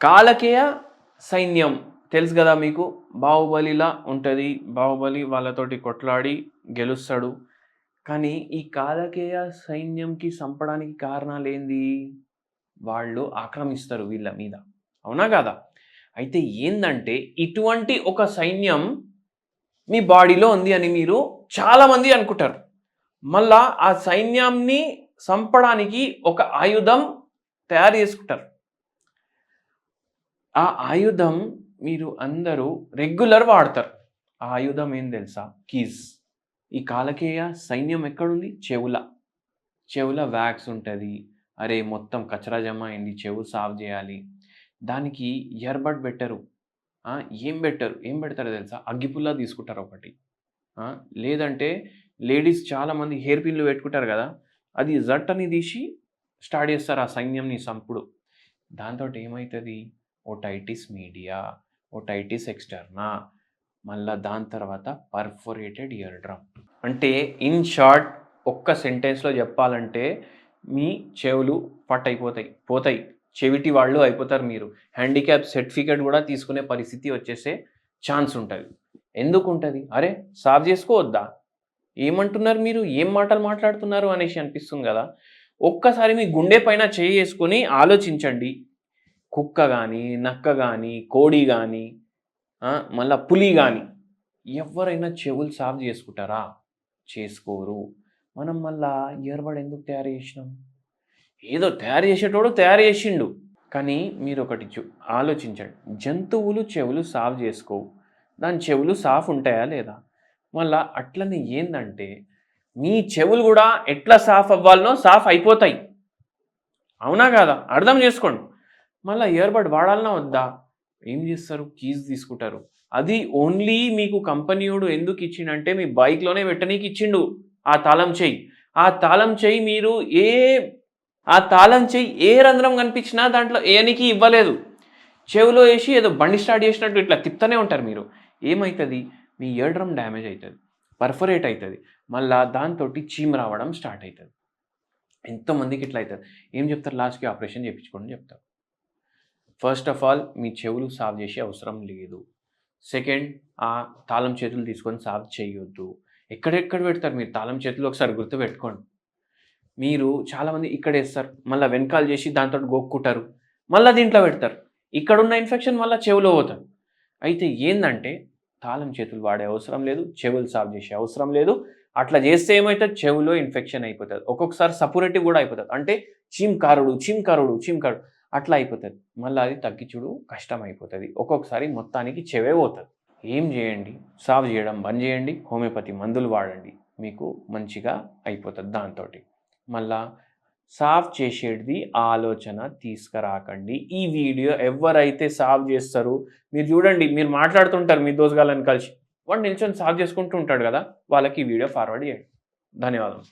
కాలకేయ సైన్యం తెలుసు కదా మీకు. బాహుబలిలా ఉంటది. బాహుబలి వాళ్ళతోటి కొట్లాడి గెలుస్తాడు. కానీ ఈ కాలకేయ సైన్యంకి సంపడానికి కారణాలేంది? వాళ్ళు ఆక్రమిస్తారు వీళ్ళ మీద. అవునా కాదా? అయితే ఏందంటే ఇటువంటి ఒక సైన్యం మీ బాడీలో ఉంది అని మీరు చాలామంది అనుకుంటారు. మళ్ళా ఆ సైన్యాన్ని సంపడానికి ఒక ఆయుధం తయారు చేసుకుంటారు. ఆ ఆయుధం మీరు అందరూ రెగ్యులర్ వాడతారు. ఆ ఆయుధం ఏం తెలుసా? కీస్. ఈ కాలకేయ సైన్యం ఎక్కడుంది? చెవుల. చెవుల వ్యాక్స్ ఉంటది. అరే! మొత్తం కచరా జమ అయింది. చెవు సాఫ్ జేయాలి. దానికి ఇయర్‌బడ్ బెట్టరు. ఆ! ఏం బెట్టరు. ఏం బెడతారో తెలుసా? అగ్గిపుల్ల తీసుకుంటారు ఒకటి. ఆ! లేదంటే లేడీస్ చాలామంది హెయిర్ పిన్‌లు పెట్టుకుంటారు గదా! అది జట్ అని తీసి స్టార్ట్ చేస్తారు ఆ సైన్యంని సంపుడు. దాంతోటి ఏమైతది? ఓటైటిస్ మీడియా, ఓటైటిస్ ఎక్స్టర్నా, మళ్ళా దాని తర్వాత పర్ఫోరేటెడ్ ఇయర్ డ్రమ్. అంటే ఇన్ షార్ట్ ఒక్క సెంటెన్స్‌లో చెప్పాలంటే మీ చెవులు పోతాయి. చెవిటి వాళ్ళు అయిపోతారు మీరు. హ్యాండిక్యాప్ సర్టిఫికేట్ గూడా తీసుకునే పరిస్థితి వచ్చేసే ఛాన్స్ ఉంటది. ఎందుకుంటది? అరే! సాఫ్ జేసుకోవద్దా? ఏమంటున్నారు మీరు? ఏం మాటలు మాట్లాడుతున్నారు అనేసి అనిపిస్తుంది గదా! ఒక్కసారి మీ గుండె పైన చెయ్యేసుకొని ఆలోచించండి. కుక్క గాని, నక్క గాని, కోడి గాని, మళ్ళా పులి గాని ఎవ్వరైనా చెవులు సాఫ్ జేసుకుంటారా? చేసుకోరు. మనం మళ్ళా ఇయర్‌బడ్ ఎందుకు తయారు జేసినాం? ఏదో తయారు జేసేటోడు తయారు జేసిండు. కానీ మీరొకటి ఆలోచించండి. జంతువులు చెవులు సాఫ్ జేసుకోవు. దాని చెవులు సాఫ్ ఉంటాయా లేదా? మళ్ళా అట్లనే ఏందంటే, మీ చెవులు గూడా ఎట్లా సాఫ్ అవ్వాలనో సాఫ్ అయిపోతాయి. అవునా కాదా? అర్థం జేసుకోండి. మళ్ళా ఇయర్‌బడ్ వాడాలనా వద్దా? ఏం జేస్తారు? కీస్ తీసుకుంటారు. అది ఓన్లీ మీకు కంపెనీయోడు ఎందుకు ఇచ్చిండంటే, మీ బైక్‌లోనే పెట్టనీకి ఇచ్చిండు ఆ తాళం చెయ్యి. ఆ తాళం చెయ్యి మీరు ఆ తాళం చెయ్యి ఏ రంధ్రం కనిపించినా దాంట్లో ఏయనీకి ఇవ్వలేదు. చెవిలో ఏసి ఏదో బండి స్టార్ట్ చేసినట్టు ఇట్లా తిప్పుతూనే ఉంటారు మీరు. ఏమైతది? మీ ఇయర్ డ్రమ్ డ్యామేజ్ అయితది. పర్ఫోరేట్ అయితది. మళ్ళా దాంతోటి చీము రావడం స్టార్ట్ అయితది. ఎంతోమందికి ఇట్లా అయితది. ఏం చెప్తారు లాస్ట్‌కి ఆపరేషన్ చేపించుకోండి అని చెప్తారు. ఫస్ట్ ఆఫ్ ఆల్ మీ చెవులు సాఫ్ చేసే అవసరం లేదు. సెకండ్ ఆ తాళం చేతులు తీసుకొని సాఫ్ చేయొద్దు. ఎక్కడెక్కడ పెడతారు మీరు తాళం చేతులు ఒకసారి గుర్తుపెట్టుకోండి. మీరు చాలామంది ఇక్కడేస్తారు. మళ్ళా వెనకాల చేసి దాంతోటి గోక్కుంటారు. మళ్ళా దీంట్లో పెడతారు. ఇక్కడున్న ఇన్ఫెక్షన్ మళ్ళా చెవులో పోతది. అయితే ఏందంటే తాళం చేతులు వాడే అవసరం లేదు. చెవులు సాఫ్ చేసే అవసరం లేదు. అట్లా చేస్తే ఏమైతది? చెవులో ఇన్ఫెక్షన్ అయిపోతది. ఒక్కొక్కసారి సపురేటివ్ గూడా అయిపోతది. అంటే చీమ్ కారుడు అట్లా అయిపోతది. మళ్ళా అది తగ్గించుడు కష్టమైపోతది. ఒక్కొక్కసారి మొత్తానికి చెవే పోతది. ఏం జేయండి? సాఫ్ జేయడం బంద్ జేయండి. హోమియోపతి మందులు వాడండి. మీకు మంచిగా అయిపోతది దాంతోటి. మళ్ళా సాఫ్ చేసేటిది ఆలోచన తీసుకురాకండి. ఈ వీడియో ఎవ్వరైతే సాఫ్ జేస్తరో మీరు జూడండి. మీరు మాట్లాడుతుంటారు మీ దోస్తుగాళ్ళని కలిసి. వాడు నిల్చొని సాఫ్ చేసుకుంటూ ఉంటాడు గదా! వాళ్ళకి ఈ వీడియో ఫార్వర్డ్ జేయండి. ధన్యవాదాలు.